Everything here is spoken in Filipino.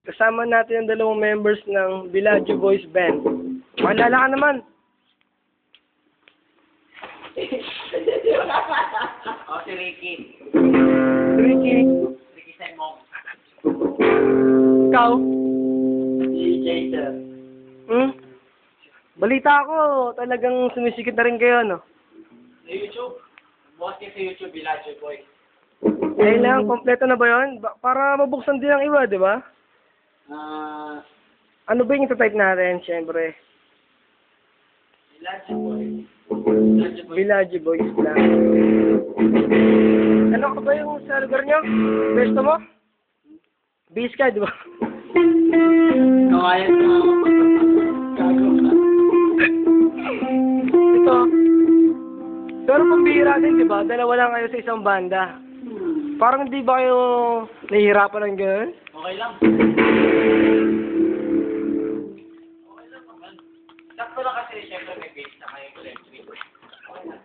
Kasama natin ang dalawang members ng Villaggio Boys Band. Maalala ka naman. Si Ricky. Ricky. Ricky Simon. Ikaw? Si Jason. Balita ko, talagang sumisikip na rin kayo, no? Sa YouTube. Bukas kayo sa YouTube, Villaggio Boys. Ayun lang, kompleto na ba yun? Para mabuksan din ang iba, di ba? Ano ba yung type natin, syempre? Villaggio Boys. Villaggio Boys lang. Ano ka ba yung sa lugar nyo? Besto mo? Base ka, di ba? Kawayan ka. Gago ka. Ito. Pero pambihira din, di ba? Dalawa lang kayo sa isang banda. Parang di ba kayo nahihirapan ng gano'n? Okay lang. Okay lang naman. Sakto lang kasi syempre may base na kayo electric. Okay lang.